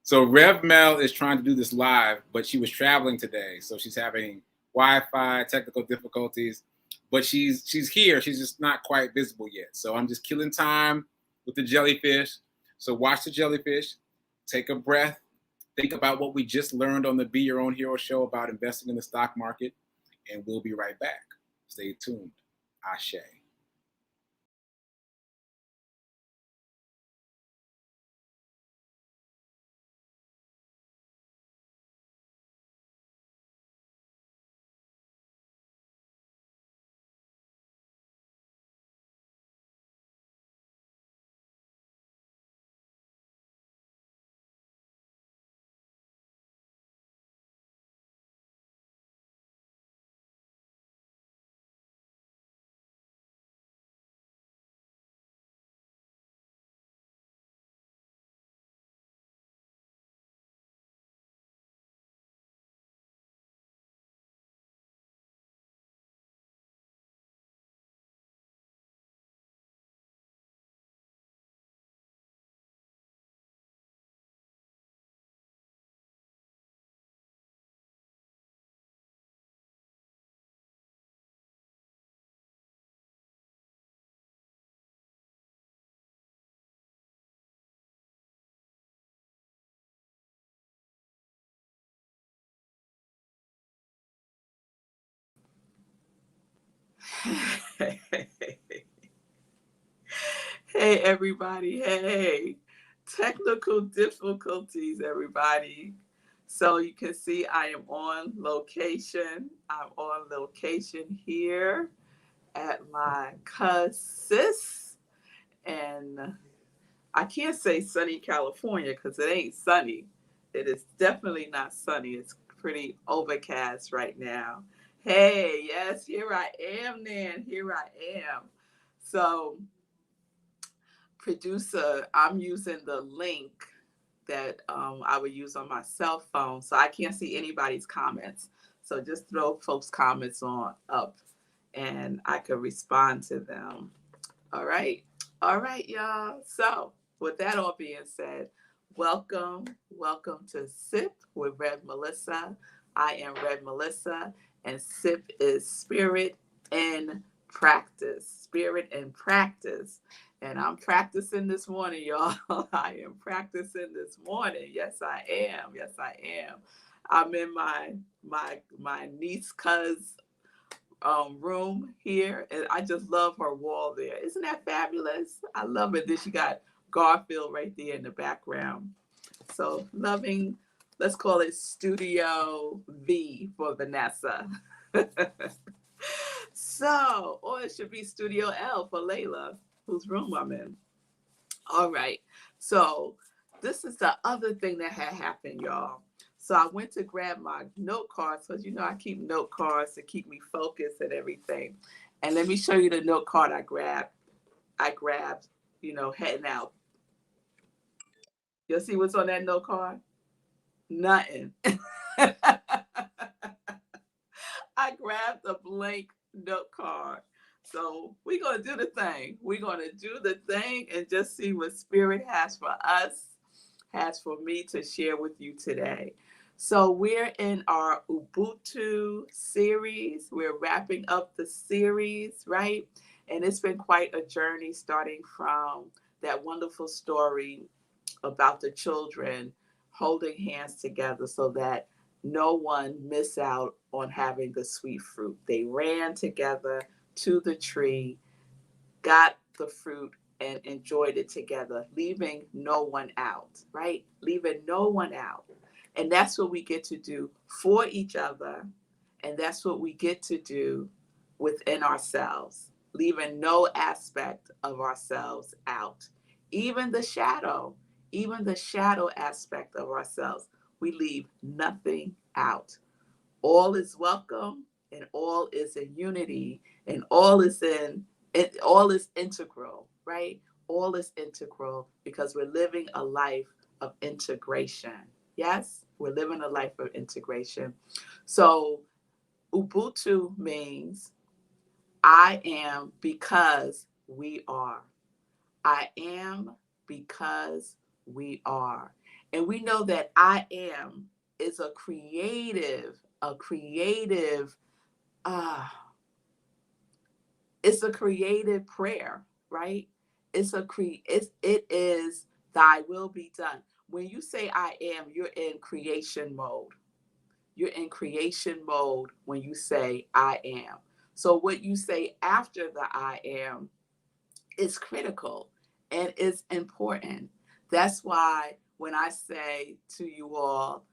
So Rev Mel is trying to do this live, but she was traveling today, so she's having Wi-Fi technical difficulties. But she's here. She's just not quite visible yet. So I'm just killing time with the jellyfish. So watch the jellyfish, take a breath, think about what we just learned on the Be Your Own Hero show about investing in the stock market, and we'll be right back. Stay tuned. Ashe. Hey, everybody. Hey, technical difficulties, everybody. So you can see I am on location. I'm on location here at my cousin's. And I can't say sunny California because it ain't sunny. It is definitely not sunny. It's pretty overcast right now. Hey, yes, here I am, Nan. Here I am. So, producer, I'm using the link that I would use on my cell phone, so I can't see anybody's comments. So just throw folks' comments on up, and I can respond to them. All right, y'all. So with that all being said, welcome to Sip with Red Melissa. I am Red Melissa, and Sip is Spirit and Practice. Spirit and Practice. And I'm practicing this morning, y'all. I am practicing this morning. Yes, I am. Yes, I am. I'm in my niece cuz room here, and I just love her wall there. Isn't that fabulous? I love it. Then she got Garfield right there in the background. So loving, let's call it Studio V for Vanessa. So, or it should be Studio L for Layla, whose room I'm in. All right. So this is the other thing that had happened, y'all. So I went to grab my note cards because I keep note cards to keep me focused and everything. And let me show you the note card I grabbed. Heading out. You'll see what's on that note card? Nothing. I grabbed a blank note card. So we're going to do the thing. We're going to do the thing and just see what Spirit has for us, has for me to share with you today. So we're in our Ubuntu series. We're wrapping up the series, right? And it's been quite a journey starting from that wonderful story about the children holding hands together so that no one miss out on having the sweet fruit. They ran together to the tree, got the fruit, and enjoyed it together, leaving no one out, right? Leaving no one out. And that's what we get to do for each other. And that's what we get to do within ourselves, leaving no aspect of ourselves out. Even the shadow, even the shadow aspect of ourselves, we leave nothing out. All is welcome and all is in unity and all is integral, right? All is integral because we're living a life of integration. Yes, we're living a life of integration. So Ubuntu means I am because we are. I am because we are. And we know that I am is a creative, uh, it's a creative prayer, right? It is thy will be done. When you say I am, you're in creation mode. You're in creation mode when you say I am. So what you say after the I am is critical and is important. That's why when I say to you all,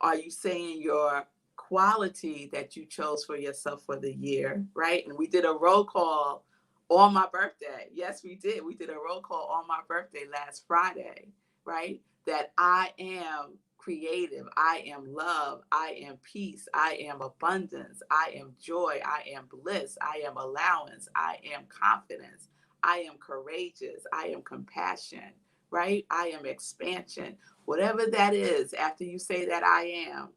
are you saying your quality that you chose for yourself for the year, right? And we did a roll call on my birthday. Yes, we did. We did a roll call on my birthday last Friday, right? That I am creative, I am love, I am peace, I am abundance, I am joy, I am bliss, I am allowance, I am confidence, I am courageous, I am compassion, right? I am expansion. Whatever that is, after you say that I am,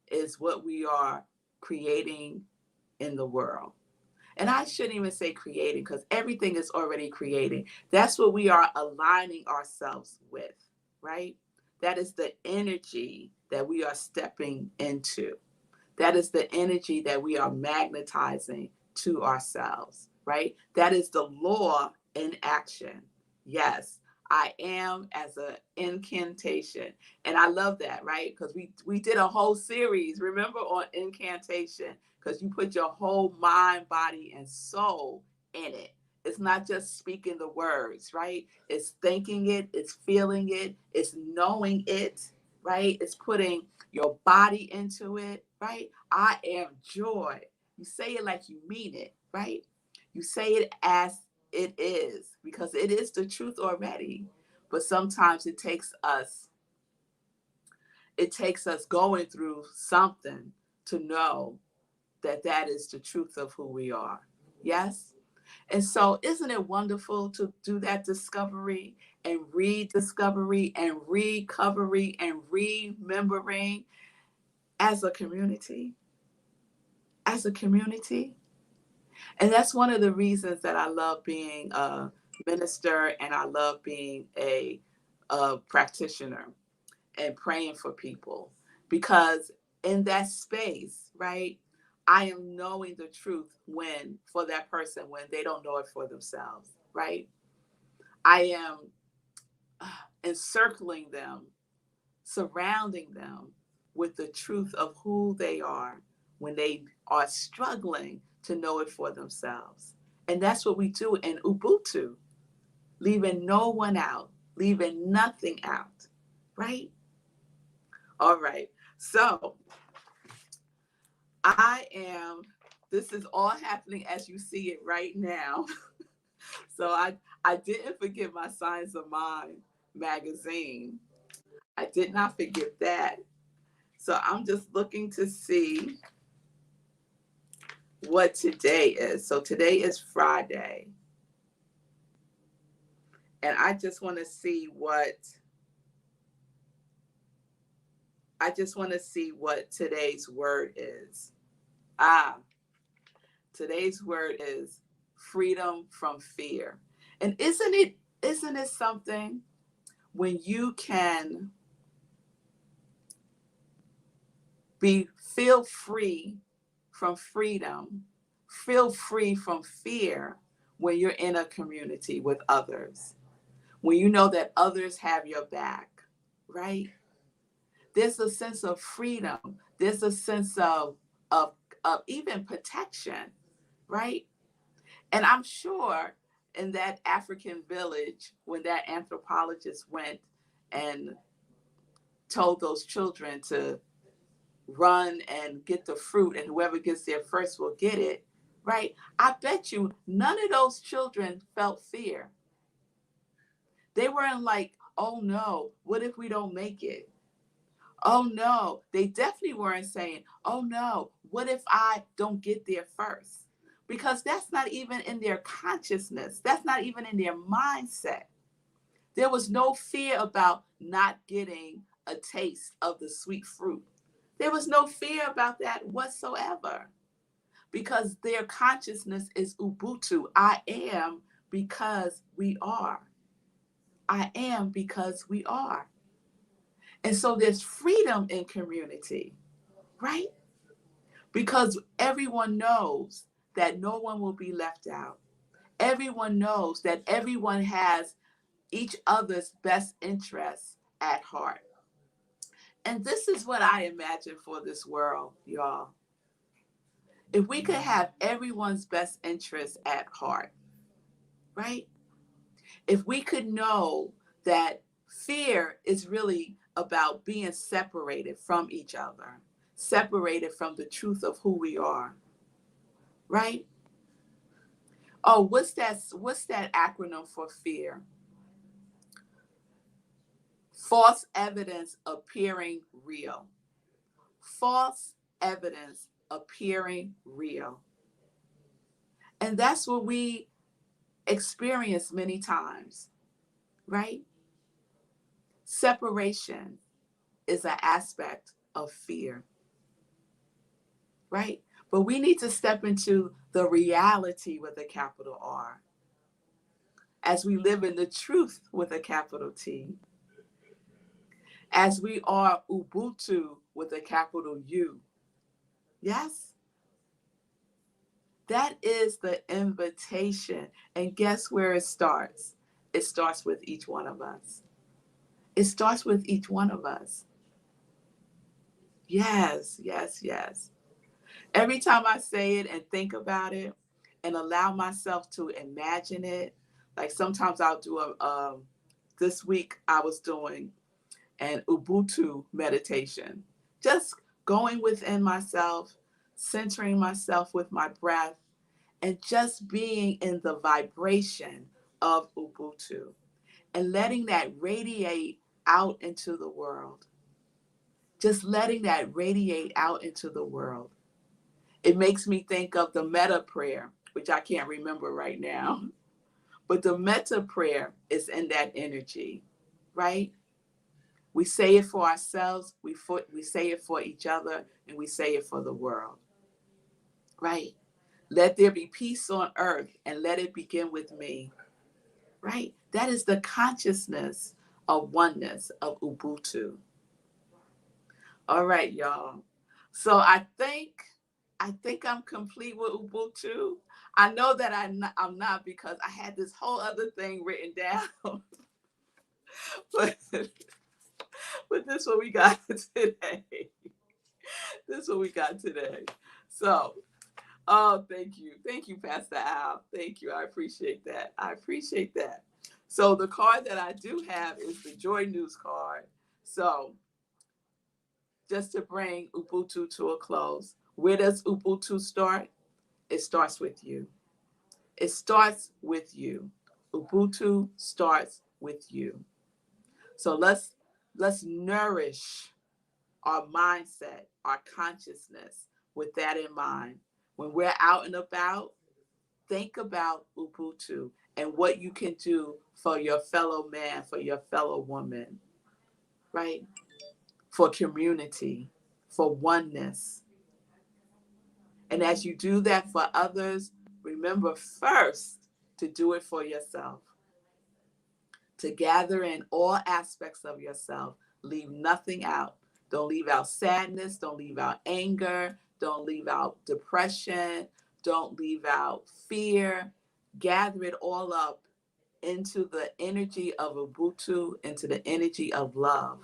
is what we are creating in the world. And I shouldn't even say creating because everything is already creating. That's what we are aligning ourselves with, right? That is the energy that we are stepping into. That is the energy that we are magnetizing to ourselves, right? That is the law in action. Yes, I am as an incantation. And I love that, right? Because we did a whole series, remember, on incantation, because you put your whole mind, body, and soul in it. It's not just speaking the words, right? It's thinking it, it's feeling it, it's knowing it, right? It's putting your body into it, right? I am joy. You say it like you mean it, right? You say it as it is because it is the truth already. But sometimes it takes us going through something to know that that is the truth of who we are. Yes? And so, isn't it wonderful to do that discovery and rediscovery and recovery and remembering as a community? As a community. And that's one of the reasons that I love being a minister and I love being a practitioner and praying for people. Because in that space, right, I am knowing the truth when, for that person, when they don't know it for themselves, right? I am encircling them, surrounding them with the truth of who they are when they are struggling to know it for themselves. And that's what we do in Ubuntu, leaving no one out, leaving nothing out, right? All right. So this is all happening as you see it right now. So I didn't forget my Science of Mind magazine. I did not forget that. So I'm just looking to see what today is. So today is Friday. And I just want to see what today's word is. Today's word is freedom from fear. And isn't it something when you can feel free from freedom, feel free from fear when you're in a community with others, when you know that others have your back, right? There's a sense of freedom. There's a sense of, of even protection, right? And I'm sure in that African village, when that anthropologist went and told those children to run and get the fruit, and whoever gets there first will get it, right? I bet you none of those children felt fear. They weren't like, oh no, what if we don't make it? Oh no, they definitely weren't saying, oh no, what if I don't get there first? Because that's not even in their consciousness. That's not even in their mindset. There was no fear about not getting a taste of the sweet fruit. There was no fear about that whatsoever because their consciousness is Ubuntu. I am because we are. I am because we are. And so there's freedom in community, right? Because everyone knows that no one will be left out. Everyone knows that everyone has each other's best interests at heart. And this is what I imagine for this world, y'all. If we could have everyone's best interests at heart, right? If we could know that fear is really about being separated from each other, separated from the truth of who we are, right? Oh, what's that acronym for fear? False evidence appearing real. False evidence appearing real. And that's what we experience many times, right? Separation is an aspect of fear, right? But we need to step into the reality with a capital R as we live in the truth with a capital T, as we are Ubuntu with a capital U. Yes? That is the invitation. And guess where it starts? It starts with each one of us. It starts with each one of us. Yes, yes, yes. Every time I say it and think about it and allow myself to imagine it, like sometimes I'll do this week I was doing an Ubuntu meditation, just going within myself, centering myself with my breath, and just being in the vibration of Ubuntu and letting that radiate out into the world. Just letting that radiate out into the world. It makes me think of the metta prayer, which I can't remember right now. But the metta prayer is in that energy, right? We say it for ourselves, we say it for each other, and we say it for the world, right? Let there be peace on earth and let it begin with me, right? That is the consciousness of oneness, of Ubuntu. All right, y'all. So I think I'm complete with Ubuntu. I know that I'm not because I had this whole other thing written down. but this is what we got today. This is what we got today. So, oh, thank you. Thank you, Pastor Al. Thank you. I appreciate that. I appreciate that. So the card that I do have is the Joy News card. So just to bring Ubuntu to a close, where does Ubuntu start? It starts with you. It starts with you. Ubuntu starts with you. So let's nourish our mindset, our consciousness with that in mind. When we're out and about, think about Ubuntu and what you can do for your fellow man, for your fellow woman, right? For community, for oneness. And as you do that for others, remember first to do it for yourself. To gather in all aspects of yourself, leave nothing out. Don't leave out sadness, don't leave out anger, don't leave out depression, don't leave out fear. Gather it all up into the energy of Ubuntu, into the energy of love,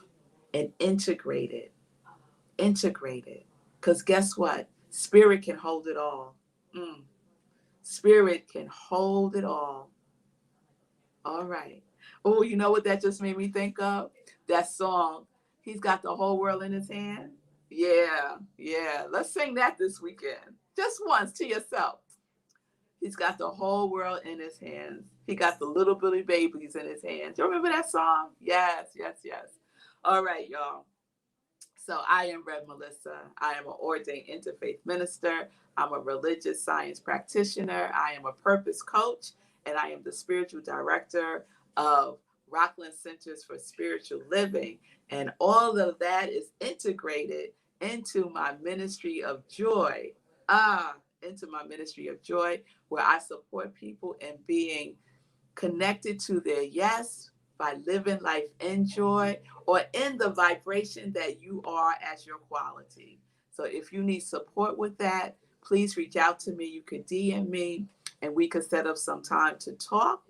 and integrate it. Integrate it. Because guess what? Spirit can hold it all. Spirit can hold it all. All right. Oh, you know what that just made me think of? That song, He's Got the Whole World in His Hand. Yeah, yeah. Let's sing that this weekend. Just once to yourself. He's got the whole world in his hands. He got the little bitty babies in his hands. You remember that song? Yes, yes, yes. All right, y'all. So I am Rev Melissa. I am an ordained interfaith minister. I'm a religious science practitioner. I am a purpose coach, and I am the spiritual director of Rockland Centers for Spiritual Living. And all of that is integrated into my ministry of joy. Into my ministry of joy, where I support people in being connected to their yes, by living life in joy or in the vibration that you are as your quality. So if you need support with that, please reach out to me. You can DM me and we can set up some time to talk.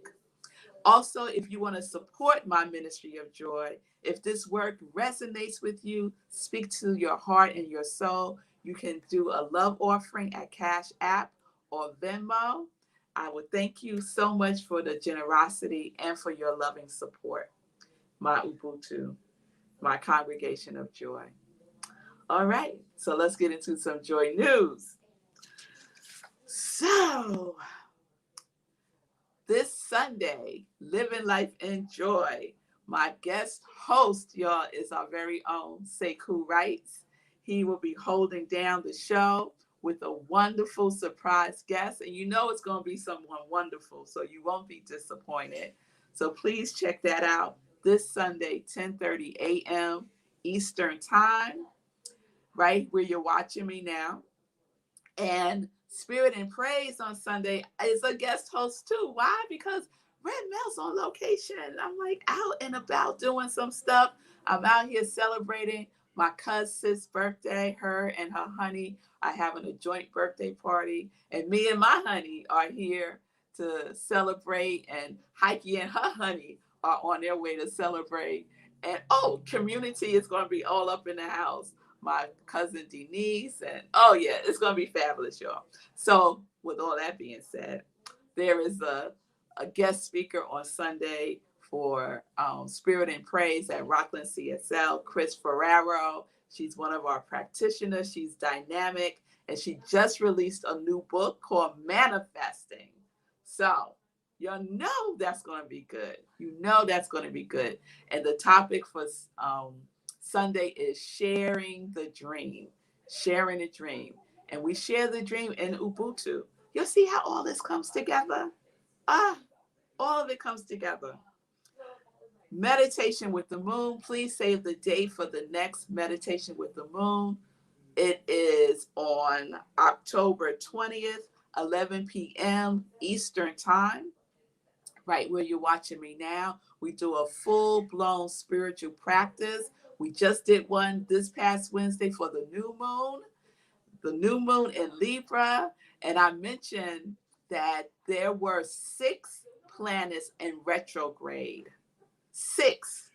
Also, if you want to support my ministry of joy, if this work resonates with you, speak to your heart and your soul, you can do a love offering at Cash App or Venmo. I would thank you so much for the generosity and for your loving support. My Ubuntu, my congregation of joy. All right, so let's get into some joy news. So, this Sunday, Living Life in Joy. My guest host, y'all, is our very own Sekou Wrights. He will be holding down the show with a wonderful surprise guest. And you know it's going to be someone wonderful, so you won't be disappointed. So please check that out this Sunday, 10:30 a.m. Eastern Time, right where you're watching me now. And Spirit and Praise on Sunday is a guest host too. Why? Because Red Mel's on location. I'm like out and about doing some stuff. I'm out here celebrating my cousin's birthday. Her and her honey are having a joint birthday party. And me and my honey are here to celebrate. And Heike and her honey are on their way to celebrate. And community is going to be all up in the house. My cousin Denise, and oh yeah, it's gonna be fabulous, y'all. So with all that being said, there is a guest speaker on Sunday for Spirit and Praise at Rockland CSL, Chris Ferraro. She's one of our practitioners. She's dynamic, and she just released a new book called Manifesting. So y'all know that's gonna be good. You know that's gonna be good. And the topic for Sunday is sharing the dream, sharing the dream. And we share the dream in Ubuntu. You'll see how all this comes together. All of it comes together. Meditation with the moon. Please save the date for the next meditation with the moon. It is on October 20th, 11 p.m. Eastern Time. Right where you're watching me now. We do a full-blown spiritual practice. We just did one this past Wednesday for the new moon in Libra. And I mentioned that there were 6 planets in retrograde, 6,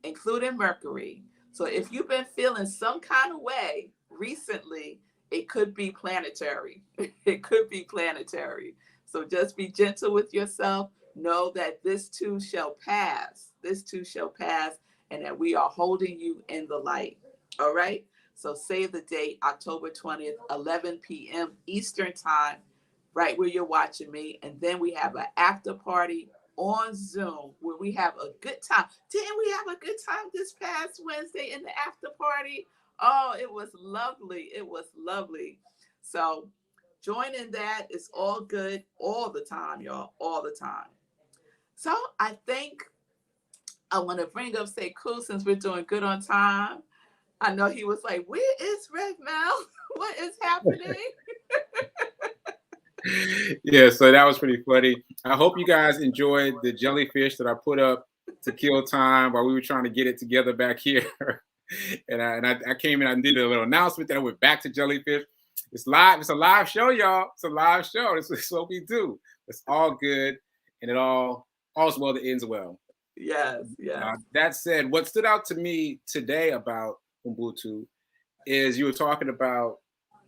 including Mercury. So if you've been feeling some kind of way recently, it could be planetary. It could be planetary. So just be gentle with yourself. Know that this too shall pass. This too shall pass, and that we are holding you in the light. All right? So save the date, October 20th, 11 p.m. Eastern Time, right where you're watching me. And then we have an after party on Zoom where we have a good time. Didn't we have a good time this past Wednesday in the after party? Oh, it was lovely. It was lovely. So join in that. It's all good all the time, y'all, all the time. So I think I want to bring up Sekou since we're doing good on time. I know he was like, where is Red Mel? What is happening? Yeah, so that was pretty funny. I hope you guys enjoyed the jellyfish that I put up to kill time while we were trying to get it together back here. And I came in, I did a little announcement that I went back to jellyfish. It's live. It's a live show, y'all. It's a live show. This is what we do. It's all good, and all's well that ends well. Yes. That said, what stood out to me today about Ubuntu is you were talking about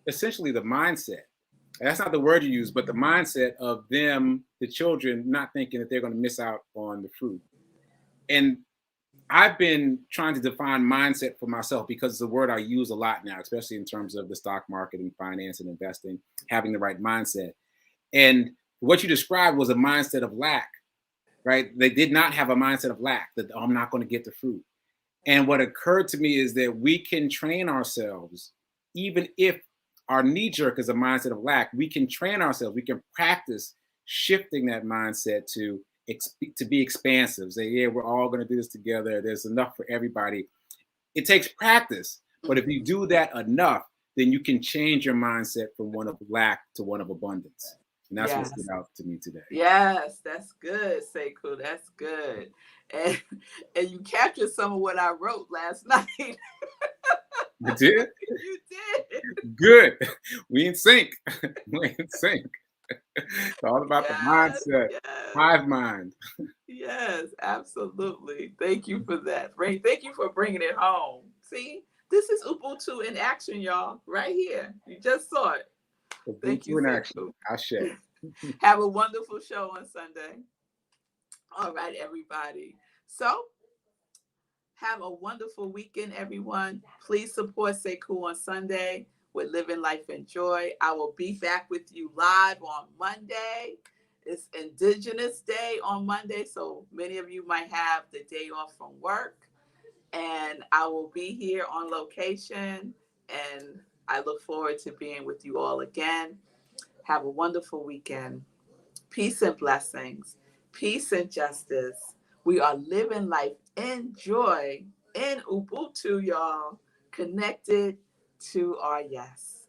essentially the mindset. That's not the word you use, but the mindset of them, the children, not thinking that they're going to miss out on the fruit. And I've been trying to define mindset for myself because it's a word I use a lot now, especially in terms of the stock market and finance and investing, having the right mindset. And what you described was a mindset of lack, right? They did not have a mindset of lack, that I'm not going to get the fruit. And what occurred to me is that we can train ourselves, even if our knee jerk is a mindset of lack, we can train ourselves. We can practice shifting that mindset to be expansive. Say, yeah, we're all going to do this together. There's enough for everybody. It takes practice. But if you do that enough, then you can change your mindset from one of lack to one of abundance. And that's what stood out to me today. Yes, that's good, Sekou. That's good. and and you captured some of what I wrote last night. I did? You did. Good. We in sync. We in sync. It's all about the Yes, mindset. yes, Hive mind. yes, absolutely. Thank you for that. Thank you for bringing it home. See, this is Ubuntu in action, y'all, right here. You just saw it. Thank you, Ubuntu in action. Sekou. Ashe. Have a wonderful show on Sunday. All right, everybody. So, have a wonderful weekend, everyone. Please support Sekou on Sunday with Living Life in Joy. I will be back with you live on Monday. It's Indigenous Day on Monday, so many of you might have the day off from work. And I will be here on location. And I look forward to being with you all again. Have a wonderful weekend. Peace and blessings. Peace and justice. We are living life in joy, in Ubuntu, y'all, connected to our yes.